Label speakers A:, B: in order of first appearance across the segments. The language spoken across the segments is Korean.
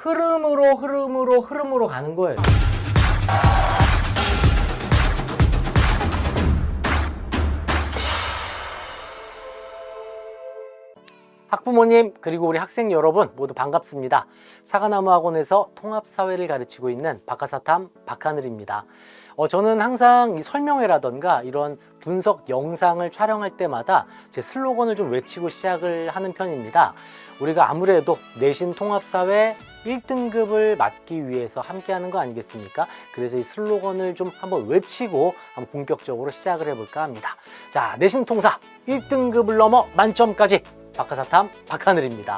A: 흐름으로 가는 거예요. 학부모님 그리고 우리 학생 여러분 모두 반갑습니다. 사과나무 학원에서 통합사회를 가르치고 있는 박하사탐 박하늘입니다. 저는 항상 이 설명회라던가 이런 분석 영상을 촬영할 때마다 제 슬로건을 좀 외치고 시작을 하는 편입니다. 우리가 아무래도 내신 통합사회 1등급을 맞기 위해서 함께하는 거 아니겠습니까? 그래서 이 슬로건을 좀 한번 외치고 한번 본격적으로 시작을 해볼까 합니다. 자, 내신 통사 1등급을 넘어 만점까지 박하사탐 박하늘입니다.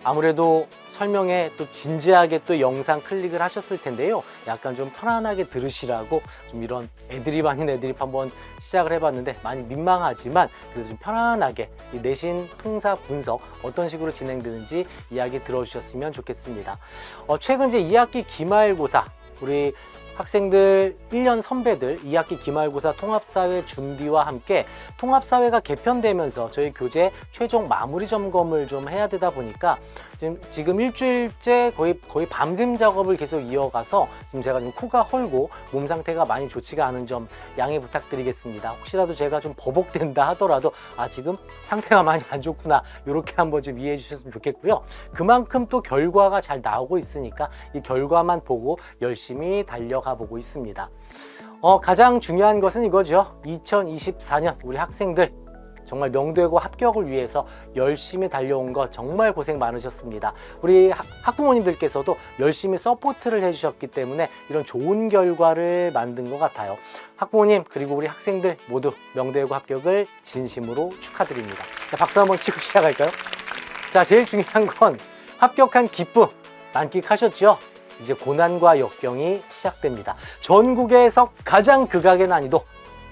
A: 아무래도 설명에 또 진지하게 또 영상 클릭을 하셨을 텐데요. 약간 좀 편안하게 들으시라고 좀 이런 애드립 아닌 애드립 한번 시작을 해봤는데 많이 민망하지만 그래도 좀 편안하게 이 내신 통사 분석 어떤 식으로 진행되는지 이야기 들어주셨으면 좋겠습니다. 최근 이제 2학기 기말고사 우리 학생들 1년 선배들 2학기 기말고사 통합사회 준비와 함께 통합사회가 개편되면서 저희 교재 최종 마무리 점검을 좀 해야 되다 보니까 지금 일주일째 거의 밤샘 작업을 계속 이어가서 지금 제가 좀 코가 헐고 몸 상태가 많이 좋지가 않은 점 양해 부탁드리겠습니다. 혹시라도 제가 좀 버벅된다 하더라도 지금 상태가 많이 안 좋구나 이렇게 한번 좀 이해해 주셨으면 좋겠고요. 그만큼 또 결과가 잘 나오고 있으니까 이 결과만 보고 열심히 달려가 보고 있습니다. 가장 중요한 것은 이거죠. 2024년 우리 학생들 정말 명도외고 합격을 위해서 열심히 달려온 거 정말 고생 많으셨습니다. 우리 학부모님들께서도 열심히 서포트를 해주셨기 때문에 이런 좋은 결과를 만든 것 같아요. 학부모님 그리고 우리 학생들 모두 명도외고 합격을 진심으로 축하드립니다. 자, 박수 한번 치고 시작할까요? 자, 제일 중요한 건 합격한 기쁨 만끽하셨죠? 이제 고난과 역경이 시작됩니다. 전국에서 가장 극악의 난이도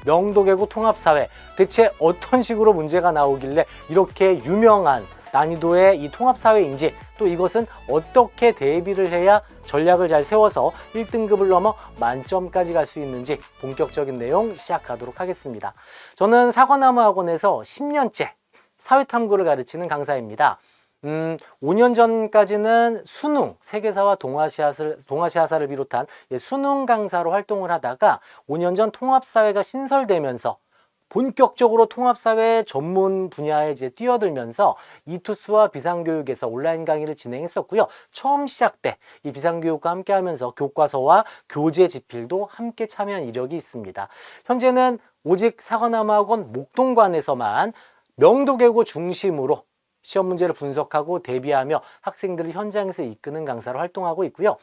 A: 명도외고 통합사회 대체 어떤 식으로 문제가 나오길래 이렇게 유명한 난이도의 이 통합사회인지 또 이것은 어떻게 대비를 해야 전략을 잘 세워서 1등급을 넘어 만점까지 갈 수 있는지 본격적인 내용 시작하도록 하겠습니다. 저는 사과나무 학원에서 10년째 사회탐구를 가르치는 강사입니다. 5년 전까지는 수능, 세계사와 동아시아사를 비롯한 수능 강사로 활동을 하다가 5년 전 통합사회가 신설되면서 본격적으로 통합사회 전문 분야에 이제 뛰어들면서 이투스와 비상교육에서 온라인 강의를 진행했었고요. 처음 시작 때 이 비상교육과 함께 하면서 교과서와 교재 집필도 함께 참여한 이력이 있습니다. 현재는 오직 사과나무 학원 목동관에서만 명도외고 중심으로 시험 문제를 분석하고 대비하며 학생들을 현장에서 이끄는 강사로 활동하고 있고요.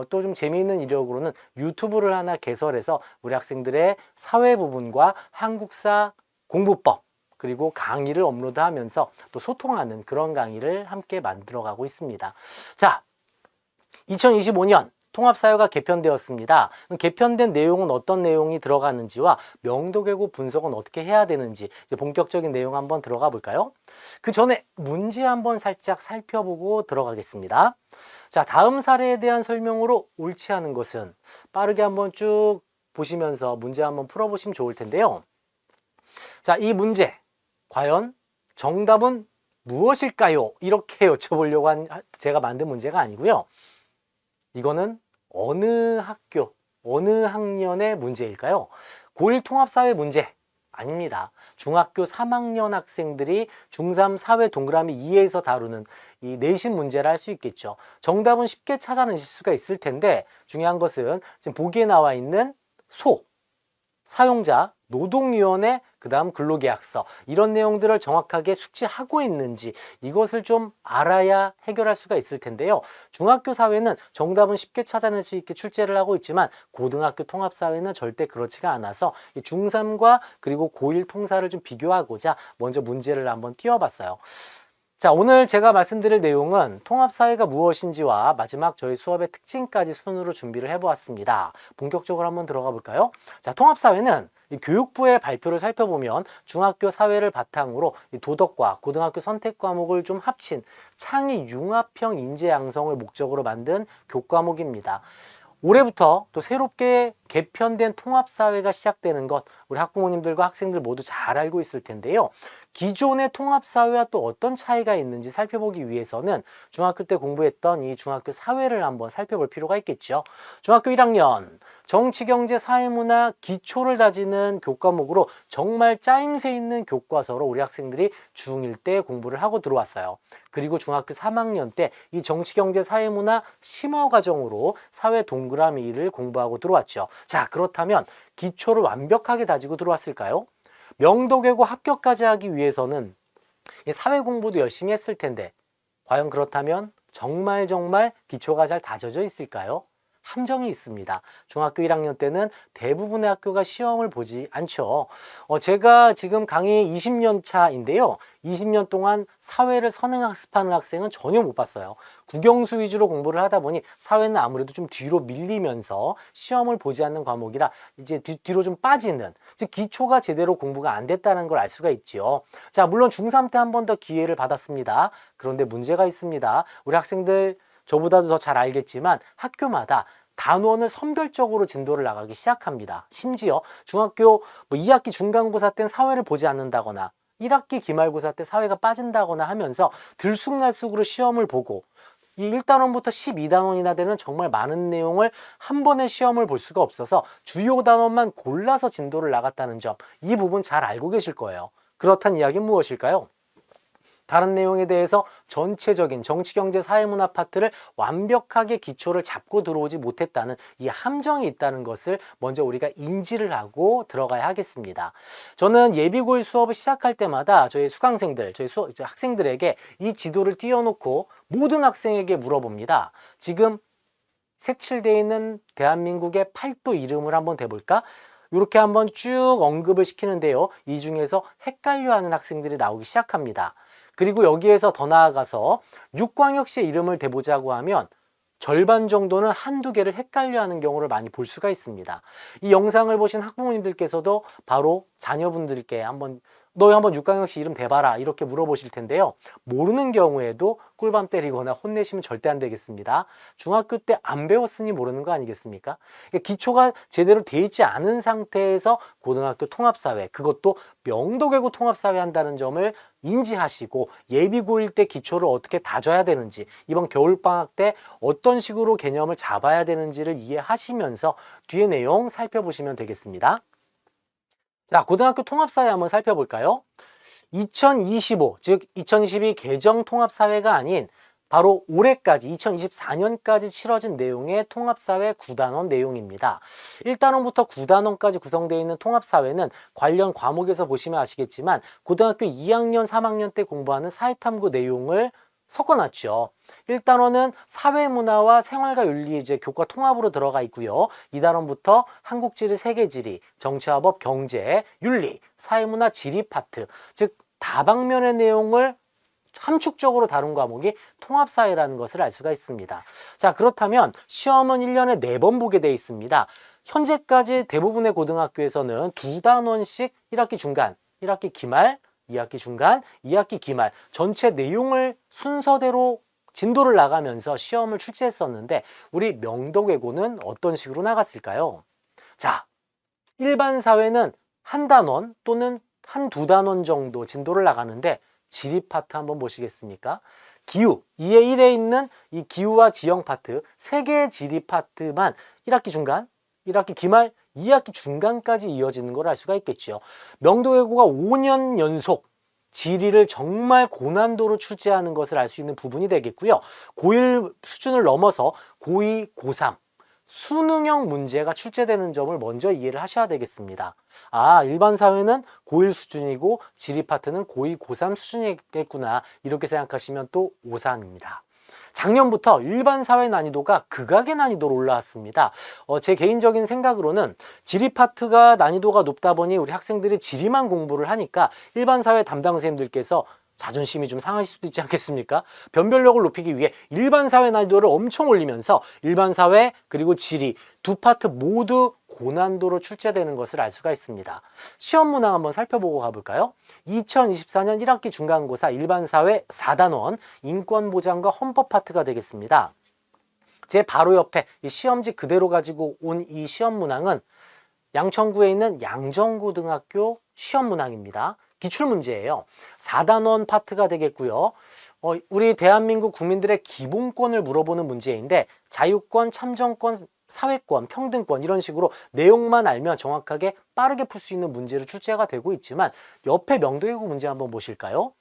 A: 또 좀 재미있는 이력으로는 유튜브를 하나 개설해서 우리 학생들의 사회 부분과 한국사 공부법 그리고 강의를 업로드하면서 또 소통하는 그런 강의를 함께 만들어가고 있습니다. 자, 2025년 통합사회가 개편되었습니다. 개편된 내용은 어떤 내용이 들어가는지와 명도외고 분석은 어떻게 해야 되는지 이제 본격적인 내용 한번 들어가 볼까요? 그 전에 문제 한번 살짝 살펴보고 들어가겠습니다. 자, 다음 사례에 대한 설명으로 옳지 않은 것은 빠르게 한번 쭉 보시면서 문제 한번 풀어보시면 좋을 텐데요. 자, 이 문제 과연 정답은 무엇일까요? 이렇게 여쭤보려고 제가 만든 문제가 아니고요. 이거는 어느 학교, 어느 학년의 문제일까요? 고1 통합사회 문제 아닙니다. 중학교 3학년 학생들이 중3 사회 동그라미 2에서 다루는 이 내신 문제를 할 수 있겠죠. 정답은 쉽게 찾아내실 수가 있을 텐데 중요한 것은 지금 보기에 나와 있는 사용자, 노동위원회, 그 다음 근로계약서 이런 내용들을 정확하게 숙지하고 있는지 이것을 좀 알아야 해결할 수가 있을 텐데요. 중학교 사회는 정답은 쉽게 찾아낼 수 있게 출제를 하고 있지만 고등학교 통합사회는 절대 그렇지가 않아서 중3과 그리고 고1 통사를 좀 비교하고자 먼저 문제를 한번 띄워봤어요. 자, 오늘 제가 말씀드릴 내용은 통합사회가 무엇인지와 마지막 저희 수업의 특징까지 순으로 준비를 해보았습니다. 본격적으로 한번 들어가 볼까요? 자, 통합사회는 이 교육부의 발표를 살펴보면 중학교 사회를 바탕으로 이 도덕과 고등학교 선택 과목을 좀 합친 창의 융합형 인재 양성을 목적으로 만든 교과목입니다. 올해부터 또 새롭게 개편된 통합사회가 시작되는 것 우리 학부모님들과 학생들 모두 잘 알고 있을 텐데요. 기존의 통합사회와 또 어떤 차이가 있는지 살펴보기 위해서는 중학교 때 공부했던 이 중학교 사회를 한번 살펴볼 필요가 있겠죠. 중학교 1학년 정치, 경제, 사회문화 기초를 다지는 교과목으로 정말 짜임새 있는 교과서로 우리 학생들이 중1 때 공부를 하고 들어왔어요. 그리고 중학교 3학년 때 이 정치, 경제, 사회문화 심화 과정으로 사회 동그라미를 공부하고 들어왔죠. 자, 그렇다면 기초를 완벽하게 다지고 들어왔을까요? 명도계고 합격까지 하기 위해서는 사회 공부도 열심히 했을 텐데 과연 그렇다면 정말 기초가 잘 다져져 있을까요? 함정이 있습니다. 중학교 1학년 때는 대부분의 학교가 시험을 보지 않죠. 제가 지금 강의 20년 차인데요. 20년 동안 사회를 선행학습하는 학생은 전혀 못 봤어요. 국영수 위주로 공부를 하다 보니 사회는 아무래도 좀 뒤로 밀리면서 시험을 보지 않는 과목이라 이제 뒤로 좀 빠지는, 즉 기초가 제대로 공부가 안 됐다는 걸 알 수가 있죠. 자, 물론 중3 때 한 번 더 기회를 받았습니다. 그런데 문제가 있습니다. 우리 학생들 저보다도 더 잘 알겠지만 학교마다 단원을 선별적으로 진도를 나가기 시작합니다. 심지어 중학교 2학기 중간고사 때는 사회를 보지 않는다거나 1학기 기말고사 때 사회가 빠진다거나 하면서 들쑥날쑥으로 시험을 보고 이 1단원부터 12단원이나 되는 정말 많은 내용을 한 번에 시험을 볼 수가 없어서 주요 단원만 골라서 진도를 나갔다는 점, 이 부분 잘 알고 계실 거예요. 그렇다는 이야기는 무엇일까요? 다른 내용에 대해서 전체적인 정치, 경제, 사회문화 파트를 완벽하게 기초를 잡고 들어오지 못했다는 이 함정이 있다는 것을 먼저 우리가 인지를 하고 들어가야 하겠습니다. 저는 예비고일 수업을 시작할 때마다 저희 수강생들, 저희 학생들에게 이 지도를 띄워놓고 모든 학생에게 물어봅니다. 지금 색칠되어 있는 대한민국의 팔도 이름을 한번 대볼까? 이렇게 한번 쭉 언급을 시키는데요. 이 중에서 헷갈려하는 학생들이 나오기 시작합니다. 그리고 여기에서 더 나아가서 육광역시의 이름을 대보자고 하면 절반 정도는 한두 개를 헷갈려하는 경우를 많이 볼 수가 있습니다. 이 영상을 보신 학부모님들께서도 바로 자녀분들께 너 한번 육광역시 이름 대봐라 이렇게 물어보실 텐데요. 모르는 경우에도 꿀밤 때리거나 혼내시면 절대 안 되겠습니다. 중학교 때 안 배웠으니 모르는 거 아니겠습니까? 기초가 제대로 돼 있지 않은 상태에서 고등학교 통합사회, 그것도 명도계고 통합사회 한다는 점을 인지하시고 예비고일 때 기초를 어떻게 다져야 되는지, 이번 겨울방학 때 어떤 식으로 개념을 잡아야 되는지를 이해하시면서 뒤에 내용 살펴보시면 되겠습니다. 자, 고등학교 통합사회 한번 살펴볼까요? 2025, 즉 2022 개정 통합사회가 아닌 바로 올해까지 2024년까지 치러진 내용의 통합사회 9단원 내용입니다. 1단원부터 9단원까지 구성되어 있는 통합사회는 관련 과목에서 보시면 아시겠지만 고등학교 2학년, 3학년 때 공부하는 사회탐구 내용을 섞어놨죠. 1단원은 사회문화와 생활과 윤리 이제 교과 통합으로 들어가 있고요. 2단원부터 한국지리, 세계지리, 정치화법, 경제, 윤리, 사회문화, 지리 파트, 즉 다방면의 내용을 함축적으로 다룬 과목이 통합사회라는 것을 알 수가 있습니다. 자, 그렇다면 시험은 1년에 4번 보게 되어 있습니다. 현재까지 대부분의 고등학교에서는 2단원씩 1학기 중간, 1학기 기말, 2학기 중간, 2학기 기말 전체 내용을 순서대로 진도를 나가면서 시험을 출제했었는데 우리 명도계고는 어떤 식으로 나갔을까요? 자, 일반 사회는 한 단원 또는 한 두 단원 정도 진도를 나가는데 지리 파트 한번 보시겠습니까? 기후, 2의 1에 있는 이 기후와 지형 파트, 3개의 지리 파트만 1학기 중간, 1학기 기말, 2학기 중간까지 이어지는 걸 알 수가 있겠죠. 명도계고가 5년 연속 지리를 정말 고난도로 출제하는 것을 알 수 있는 부분이 되겠고요. 고1 수준을 넘어서 고2, 고3 수능형 문제가 출제되는 점을 먼저 이해를 하셔야 되겠습니다. 아, 일반 사회는 고1 수준이고 지리 파트는 고2, 고3 수준이겠구나 이렇게 생각하시면 또 오산입니다. 작년부터 일반 사회 난이도가 극악의 난이도로 올라왔습니다. 제 개인적인 생각으로는 지리 파트가 난이도가 높다 보니 우리 학생들이 지리만 공부를 하니까 일반 사회 담당 선생님들께서 자존심이 좀 상하실 수도 있지 않겠습니까? 변별력을 높이기 위해 일반 사회 난이도를 엄청 올리면서 일반 사회 그리고 지리 두 파트 모두 고난도로 출제되는 것을 알 수가 있습니다. 시험 문항 한번 살펴보고 가볼까요? 2024년 1학기 중간고사 일반사회 4단원 인권보장과 헌법 파트가 되겠습니다. 제 바로 옆에 이 시험지 그대로 가지고 온 이 시험 문항은 양천구에 있는 양정고등학교 시험 문항입니다. 기출문제예요. 4단원 파트가 되겠고요. 우리 대한민국 국민들의 기본권을 물어보는 문제인데 자유권, 참정권, 사회권, 평등권 이런 식으로 내용만 알면 정확하게 빠르게 풀 수 있는 문제로 출제가 되고 있지만 옆에 명도외고 문제 한번 보실까요?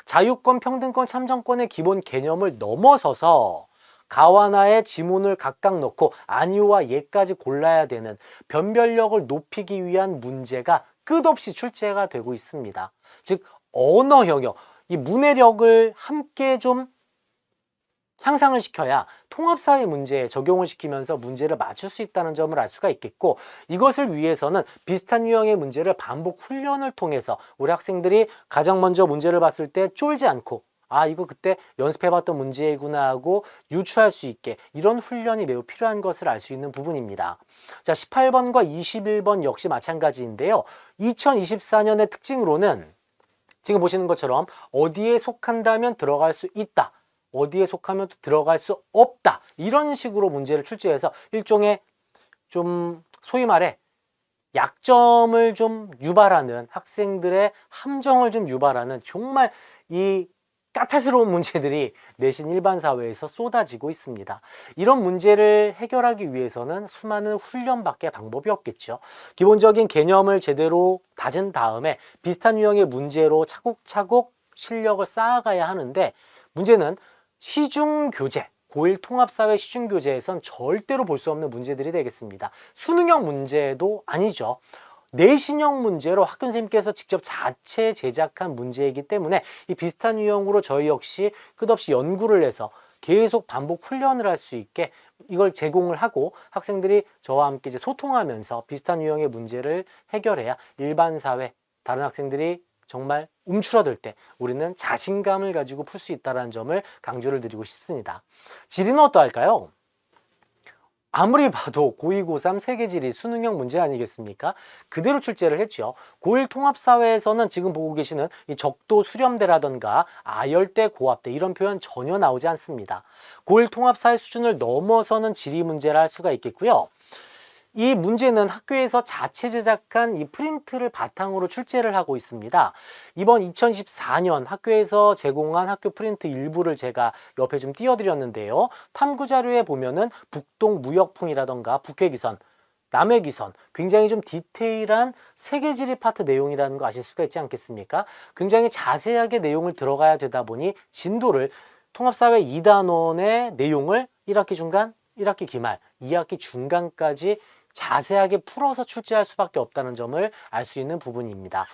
A: 자유권, 평등권, 참정권의 기본 개념을 넘어서서 가와나의 지문을 각각 넣고 아니오와 예까지 골라야 되는 변별력을 높이기 위한 문제가 끝없이 출제가 되고 있습니다. 즉 언어 영역, 이 문해력을 함께 좀 향상을 시켜야 통합사회 문제에 적용을 시키면서 문제를 맞출 수 있다는 점을 알 수가 있겠고, 이것을 위해서는 비슷한 유형의 문제를 반복 훈련을 통해서 우리 학생들이 가장 먼저 문제를 봤을 때 쫄지 않고 이거 그때 연습해봤던 문제구나 하고 유추할 수 있게 이런 훈련이 매우 필요한 것을 알 수 있는 부분입니다. 자, 18번과 21번 역시 마찬가지인데요. 2024년의 특징으로는 지금 보시는 것처럼 어디에 속한다면 들어갈 수 있다, 어디에 속하면 들어갈 수 없다, 이런 식으로 문제를 출제해서 일종의 좀 소위 말해 약점을 좀 유발하는, 학생들의 함정을 좀 유발하는 정말 이 까탈스러운 문제들이 내신 일반 사회에서 쏟아지고 있습니다. 이런 문제를 해결하기 위해서는 수많은 훈련밖에 방법이 없겠죠. 기본적인 개념을 제대로 다진 다음에 비슷한 유형의 문제로 차곡차곡 실력을 쌓아가야 하는데, 문제는 시중교재, 고1 통합사회 시중교재에선 절대로 볼 수 없는 문제들이 되겠습니다. 수능형 문제도 아니죠. 내신형 문제로 학교 선생님께서 직접 자체 제작한 문제이기 때문에 이 비슷한 유형으로 저희 역시 끝없이 연구를 해서 계속 반복 훈련을 할 수 있게 이걸 제공을 하고 학생들이 저와 함께 이제 소통하면서 비슷한 유형의 문제를 해결해야 일반 사회, 다른 학생들이 정말 움츠러들 때 우리는 자신감을 가지고 풀 수 있다는 점을 강조를 드리고 싶습니다. 지리는 어떠할까요? 아무리 봐도 고2, 고3 세계지리 수능형 문제 아니겠습니까? 그대로 출제를 했죠. 고1 통합사회에서는 지금 보고 계시는 이 적도 수렴대라던가 아열대, 고합대 이런 표현 전혀 나오지 않습니다. 고1 통합사회 수준을 넘어서는 지리 문제를 할 수가 있겠고요. 이 문제는 학교에서 자체 제작한 이 프린트를 바탕으로 출제를 하고 있습니다. 이번 2014년 학교에서 제공한 학교 프린트 일부를 제가 옆에 좀 띄워드렸는데요. 탐구 자료에 보면은 북동 무역풍이라던가 북해기선, 남해기선, 굉장히 좀 디테일한 세계지리 파트 내용이라는 거 아실 수가 있지 않겠습니까? 굉장히 자세하게 내용을 들어가야 되다 보니 진도를 통합사회 2단원의 내용을 1학기 중간, 1학기 기말, 2학기 중간까지 자세하게 풀어서 출제할 수밖에 없다는 점을 알 수 있는 부분입니다.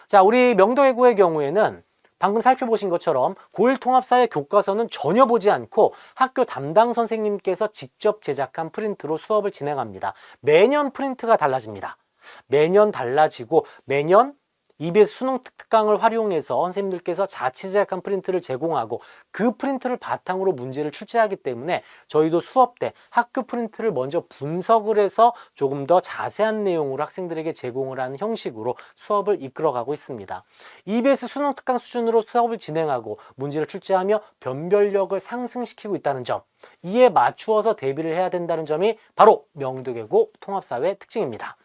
A: 자, 우리 명도외고의 경우에는 방금 살펴보신 것처럼 고1 통합사회 교과서는 전혀 보지 않고 학교 담당 선생님께서 직접 제작한 프린트로 수업을 진행합니다. 매년 프린트가 달라집니다. 매년 달라지고 매년 EBS 수능 특강을 활용해서 선생님들께서 자체 제작한 프린트를 제공하고 그 프린트를 바탕으로 문제를 출제하기 때문에 저희도 수업 때 학교 프린트를 먼저 분석을 해서 조금 더 자세한 내용으로 학생들에게 제공을 하는 형식으로 수업을 이끌어가고 있습니다. EBS 수능 특강 수준으로 수업을 진행하고 문제를 출제하며 변별력을 상승시키고 있다는 점, 이에 맞추어서 대비를 해야 된다는 점이 바로 명도외고 통합사회 특징입니다.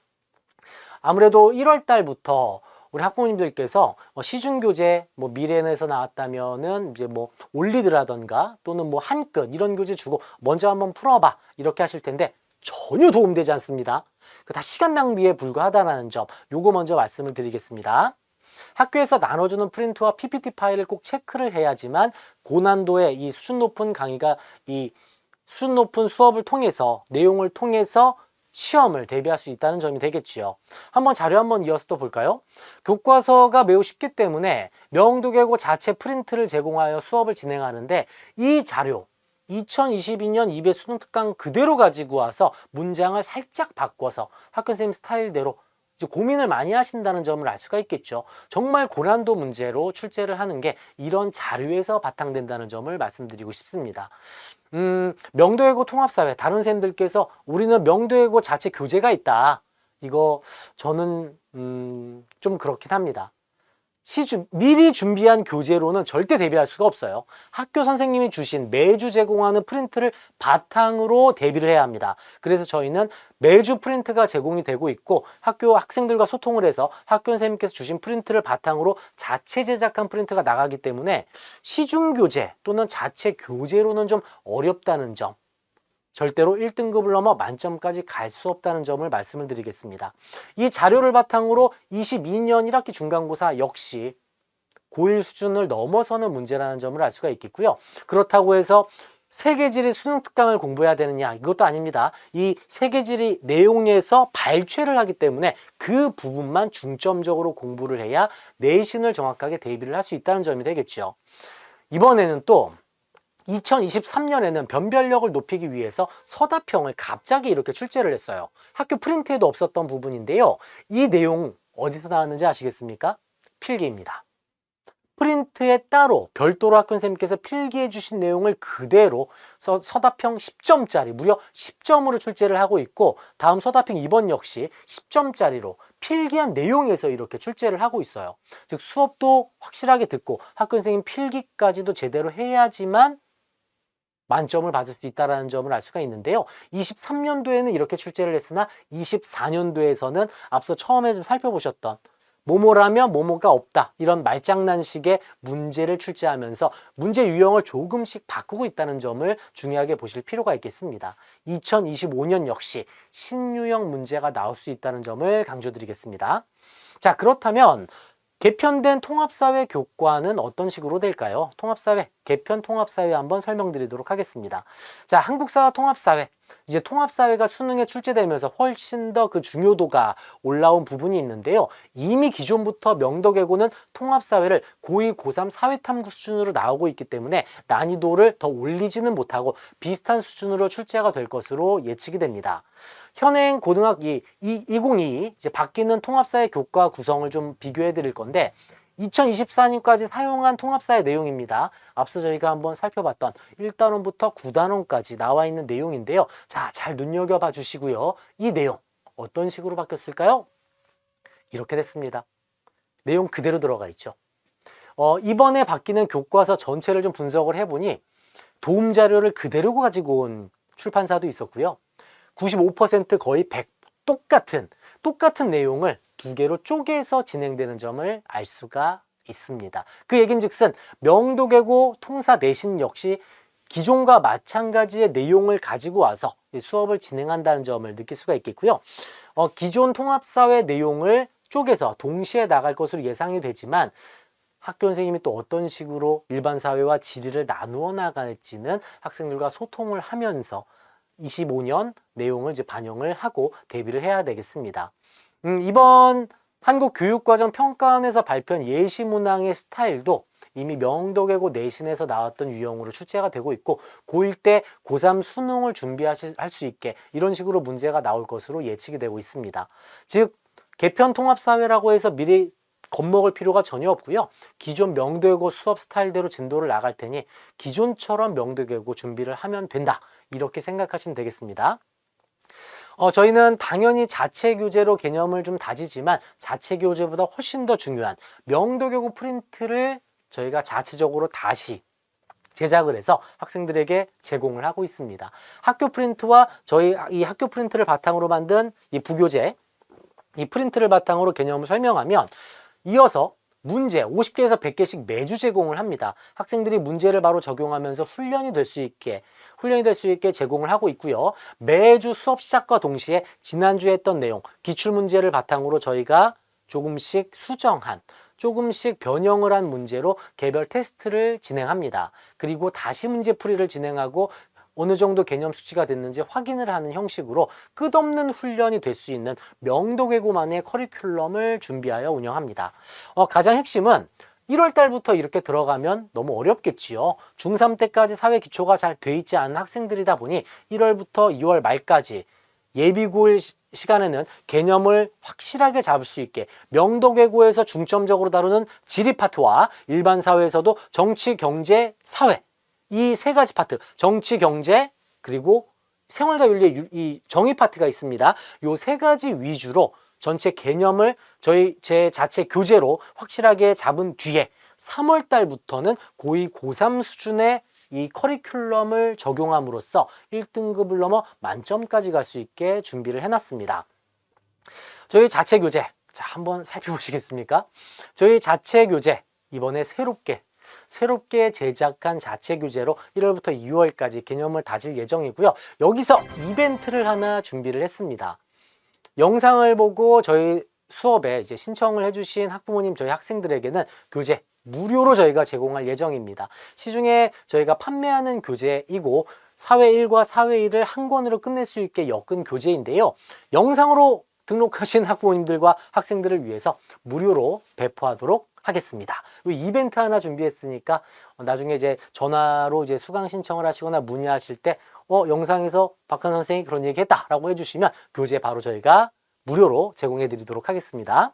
A: 아무래도 1월 달부터 우리 학부모님들께서 시중교재, 미래에서 나왔다면은 이제 올리드라던가 또는 한끗 이런 교재 주고 먼저 한번 풀어봐 이렇게 하실 텐데 전혀 도움되지 않습니다. 다 시간 낭비에 불과하다는 점, 요거 먼저 말씀을 드리겠습니다. 학교에서 나눠주는 프린트와 PPT 파일을 꼭 체크를 해야지만 고난도의 이 수준 높은 강의가 이 수준 높은 수업을 통해서 내용을 통해서 시험을 대비할 수 있다는 점이 되겠지요. 한번 자료 한번 이어서 또 볼까요? 교과서가 매우 쉽기 때문에 명도외고 자체 프린트를 제공하여 수업을 진행하는데 이 자료 2022년 EBS 수능 특강 그대로 가지고 와서 문장을 살짝 바꿔서 학교 선생님 스타일대로 이제 고민을 많이 하신다는 점을 알 수가 있겠죠. 정말 고난도 문제로 출제를 하는 게 이런 자료에서 바탕된다는 점을 말씀드리고 싶습니다. 명도외고 통합사회, 다른 선생님들께서 우리는 명도외고 자체 교재가 있다, 이거 저는 좀 그렇긴 합니다. 미리 준비한 교재로는 절대 대비할 수가 없어요. 학교 선생님이 주신 매주 제공하는 프린트를 바탕으로 대비를 해야 합니다. 그래서 저희는 매주 프린트가 제공이 되고 있고 학교 학생들과 소통을 해서 학교 선생님께서 주신 프린트를 바탕으로 자체 제작한 프린트가 나가기 때문에 시중 교재 또는 자체 교재로는 좀 어렵다는 점, 절대로 1등급을 넘어 만점까지 갈 수 없다는 점을 말씀을 드리겠습니다. 이 자료를 바탕으로 22년 1학기 중간고사 역시 고1 수준을 넘어서는 문제라는 점을 알 수가 있겠고요. 그렇다고 해서 세계지리 수능 특강을 공부해야 되느냐, 이것도 아닙니다. 이 세계지리 내용에서 발췌를 하기 때문에 그 부분만 중점적으로 공부를 해야 내신을 정확하게 대비를 할 수 있다는 점이 되겠죠. 이번에는 또 2023년에는 변별력을 높이기 위해서 서답형을 갑자기 이렇게 출제를 했어요. 학교 프린트에도 없었던 부분인데요. 이 내용 어디서 나왔는지 아시겠습니까? 필기입니다. 프린트에 따로 별도로 학교 선생님께서 필기해 주신 내용을 그대로 서답형 10점짜리 무려 10점으로 출제를 하고 있고, 다음 서답형 2번 역시 10점짜리로 필기한 내용에서 이렇게 출제를 하고 있어요. 즉 수업도 확실하게 듣고 학교 선생님 필기까지도 제대로 해야지만 만점을 받을 수 있다는 점을 알 수가 있는데요. 23년도에는 이렇게 출제를 했으나 24년도에서는 앞서 처음에 좀 살펴보셨던 뭐뭐라면 뭐뭐가 없다, 이런 말장난식의 문제를 출제하면서 문제 유형을 조금씩 바꾸고 있다는 점을 중요하게 보실 필요가 있겠습니다. 2025년 역시 신유형 문제가 나올 수 있다는 점을 강조드리겠습니다. 자, 그렇다면 개편된 통합사회 교과는 어떤 식으로 될까요? 통합사회, 개편 통합사회 한번 설명드리도록 하겠습니다. 자, 한국사와 통합사회. 이제 통합사회가 수능에 출제되면서 훨씬 더 그 중요도가 올라온 부분이 있는데요. 이미 기존부터 명덕외고는 통합사회를 고2, 고3 사회탐구 수준으로 나오고 있기 때문에 난이도를 더 올리지는 못하고 비슷한 수준으로 출제가 될 것으로 예측이 됩니다. 현행 고등학교 2022 이제 바뀌는 통합사회 교과 구성을 좀 비교해 드릴 건데 2024년까지 사용한 통합사회 내용입니다. 앞서 저희가 한번 살펴봤던 1단원부터 9단원까지 나와 있는 내용인데요. 자, 잘 눈여겨봐 주시고요. 이 내용 어떤 식으로 바뀌었을까요? 이렇게 됐습니다. 내용 그대로 들어가 있죠. 이번에 바뀌는 교과서 전체를 좀 분석을 해보니 도움 자료를 그대로 가지고 온 출판사도 있었고요. 95% 거의 100 똑같은 내용을 두 개로 쪼개서 진행되는 점을 알 수가 있습니다. 그 얘긴즉슨 명도외고 통사 내신 역시 기존과 마찬가지의 내용을 가지고 와서 수업을 진행한다는 점을 느낄 수가 있겠고요. 기존 통합사회 내용을 쪼개서 동시에 나갈 것으로 예상이 되지만 학교 선생님이 또 어떤 식으로 일반 사회와 지리를 나누어 나갈지는 학생들과 소통을 하면서 25년 내용을 이제 반영을 하고 대비를 해야 되겠습니다. 이번 한국교육과정 평가원에서 발표한 예시문항의 스타일도 이미 명덕외고 내신에서 나왔던 유형으로 출제가 되고 있고 고1 때 고3 수능을 준비할 수 있게 이런 식으로 문제가 나올 것으로 예측이 되고 있습니다. 즉 개편 통합사회라고 해서 미리 겁먹을 필요가 전혀 없고요. 기존 명덕외고 수업 스타일대로 진도를 나갈 테니 기존처럼 명덕외고 준비를 하면 된다, 이렇게 생각하시면 되겠습니다. 저희는 당연히 자체 교재로 개념을 좀 다지지만 자체 교재보다 훨씬 더 중요한 명덕외고 프린트를 저희가 자체적으로 다시 제작을 해서 학생들에게 제공을 하고 있습니다. 학교 프린트와 저희 이 학교 프린트를 바탕으로 만든 이 부교재, 이 프린트를 바탕으로 개념을 설명하면 이어서 문제 50개에서 100개씩 매주 제공을 합니다. 학생들이 문제를 바로 적용하면서 훈련이 될 수 있게 제공을 하고 있고요. 매주 수업 시작과 동시에 지난주에 했던 내용, 기출문제를 바탕으로 저희가 조금씩 수정한, 조금씩 변형을 한 문제로 개별 테스트를 진행합니다. 그리고 다시 문제풀이를 진행하고 어느 정도 개념 수치가 됐는지 확인을 하는 형식으로 끝없는 훈련이 될 수 있는 명덕외고만의 커리큘럼을 준비하여 운영합니다. 가장 핵심은 1월 달부터 이렇게 들어가면 너무 어렵겠지요. 중3 때까지 사회 기초가 잘 돼 있지 않은 학생들이다 보니 1월부터 2월 말까지 예비고일 시간에는 개념을 확실하게 잡을 수 있게 명덕외고에서 중점적으로 다루는 지리 파트와 일반 사회에서도 정치, 경제, 사회, 이 세 가지 파트, 정치, 경제, 그리고 생활과 윤리의 이 정의 파트가 있습니다. 이 세 가지 위주로 전체 개념을 제 자체 교재로 확실하게 잡은 뒤에 3월 달부터는 고2, 고3 수준의 이 커리큘럼을 적용함으로써 1등급을 넘어 만점까지 갈 수 있게 준비를 해놨습니다. 저희 자체 교재, 자, 한번 살펴보시겠습니까? 저희 자체 교재, 이번에 새롭게 제작한 자체 교재로 1월부터 2월까지 개념을 다질 예정이고요. 여기서 이벤트를 하나 준비를 했습니다. 영상을 보고 저희 수업에 이제 신청을 해주신 학부모님, 저희 학생들에게는 교재 무료로 저희가 제공할 예정입니다. 시중에 저희가 판매하는 교재이고 사회 1과 사회 2를 한 권으로 끝낼 수 있게 엮은 교재인데요. 영상으로 등록하신 학부모님들과 학생들을 위해서 무료로 배포하도록 하겠습니다. 이벤트 하나 준비했으니까 나중에 이제 전화로 이제 수강 신청을 하시거나 문의하실 때 영상에서 박한 선생님이 그런 얘기 했다라고 해주시면 교재 바로 저희가 무료로 제공해 드리도록 하겠습니다.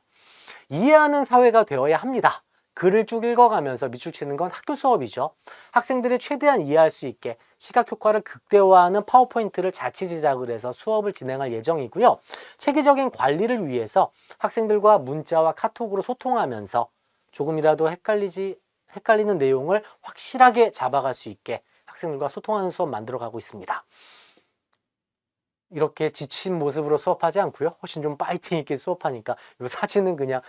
A: 이해하는 사회가 되어야 합니다. 글을 쭉 읽어가면서 밑줄 치는 건 학교 수업이죠. 학생들이 최대한 이해할 수 있게 시각 효과를 극대화하는 파워포인트를 자체 제작을 해서 수업을 진행할 예정이고요. 체계적인 관리를 위해서 학생들과 문자와 카톡으로 소통하면서 조금이라도 헷갈리는 내용을 확실하게 잡아갈 수 있게 학생들과 소통하는 수업 만들어가고 있습니다. 이렇게 지친 모습으로 수업하지 않고요. 훨씬 좀 파이팅 있게 수업하니까 이 사진은 그냥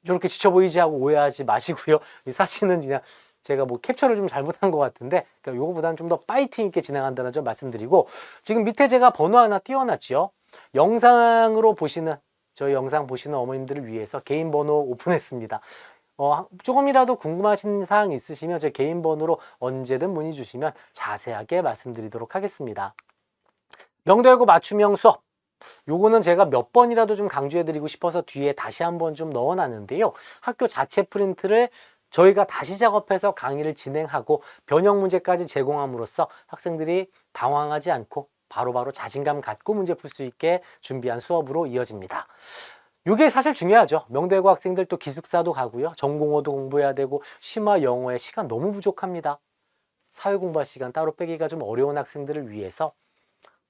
A: 저렇게 지쳐 보이지 하고 오해하지 마시고요. 이 사진은 그냥 제가 뭐 캡처를 좀 잘못한 것 같은데 그러니까 요거보다는 좀 더 파이팅 있게 진행한다는 점 말씀드리고, 지금 밑에 제가 번호 하나 띄워놨죠. 영상으로 보시는, 저희 영상 보시는 어머님들을 위해서 개인 번호 오픈했습니다. 조금이라도 궁금하신 사항 있으시면 제 개인 번호로 언제든 문의 주시면 자세하게 말씀드리도록 하겠습니다. 명도외고 맞춤형 수업, 요거는 제가 몇 번이라도 좀 강조해 드리고 싶어서 뒤에 다시 한번 좀 넣어 놨는데요. 학교 자체 프린트를 저희가 다시 작업해서 강의를 진행하고 변형 문제까지 제공함으로써 학생들이 당황하지 않고 바로바로 자신감 갖고 문제 풀 수 있게 준비한 수업으로 이어집니다. 이게 사실 중요하죠. 명도외고 학생들 또 기숙사도 가고요. 전공어도 공부해야 되고 심화 영어에 시간 너무 부족합니다. 사회 공부할 시간 따로 빼기가 좀 어려운 학생들을 위해서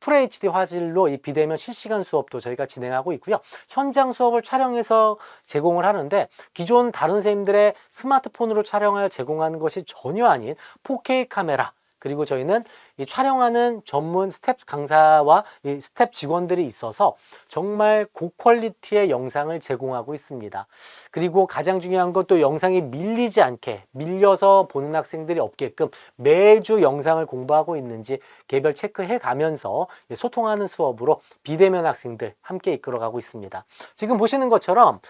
A: FHD 화질로 이 비대면 실시간 수업도 저희가 진행하고 있고요. 현장 수업을 촬영해서 제공을 하는데 기존 다른 선생님들의 스마트폰으로 촬영하여 제공하는 것이 전혀 아닌 4K 카메라, 그리고 저희는 이 촬영하는 전문 스텝 강사와 이 스텝 직원들이 있어서 정말 고퀄리티의 영상을 제공하고 있습니다. 그리고 가장 중요한 건 또 영상이 밀리지 않게, 밀려서 보는 학생들이 없게끔 매주 영상을 공부하고 있는지 개별 체크해 가면서 소통하는 수업으로 비대면 학생들 함께 이끌어가고 있습니다. 지금 보시는 것처럼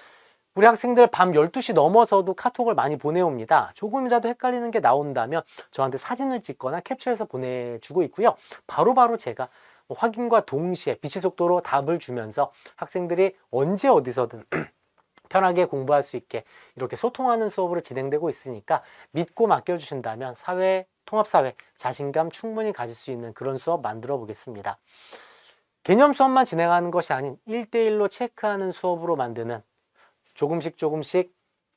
A: 우리 학생들 밤 12시 넘어서도 카톡을 많이 보내옵니다. 조금이라도 헷갈리는 게 나온다면 저한테 사진을 찍거나 캡처해서 보내주고 있고요. 바로바로 제가 확인과 동시에 빛의 속도로 답을 주면서 학생들이 언제 어디서든 편하게 공부할 수 있게 이렇게 소통하는 수업으로 진행되고 있으니까 믿고 맡겨주신다면 통합사회 자신감 충분히 가질 수 있는 그런 수업 만들어 보겠습니다. 개념 수업만 진행하는 것이 아닌 1대1로 체크하는 수업으로 만드는 조금씩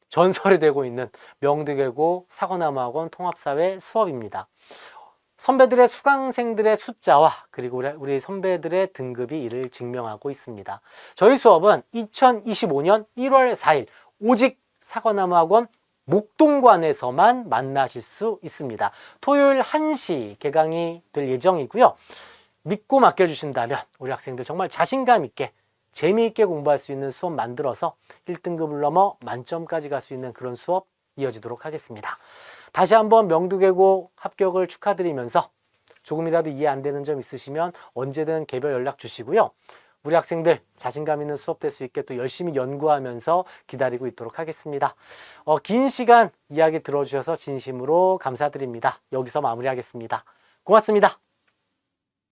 A: 전설이 되고 있는 명도외고 사관암학원 통합사회 수업입니다. 선배들의 수강생들의 숫자와 그리고 우리 선배들의 등급이 이를 증명하고 있습니다. 저희 수업은 2025년 1월 4일 오직 사관암학원 목동관에서만 만나실 수 있습니다. 토요일 1시 개강이 될 예정이고요. 믿고 맡겨주신다면 우리 학생들 정말 자신감 있게 재미있게 공부할 수 있는 수업 만들어서 1등급을 넘어 만점까지 갈 수 있는 그런 수업 이어지도록 하겠습니다. 다시 한번 명도외고 합격을 축하드리면서 조금이라도 이해 안 되는 점 있으시면 언제든 개별 연락 주시고요. 우리 학생들 자신감 있는 수업 될 수 있게 또 열심히 연구하면서 기다리고 있도록 하겠습니다. 긴 시간 이야기 들어주셔서 진심으로 감사드립니다. 여기서 마무리하겠습니다. 고맙습니다.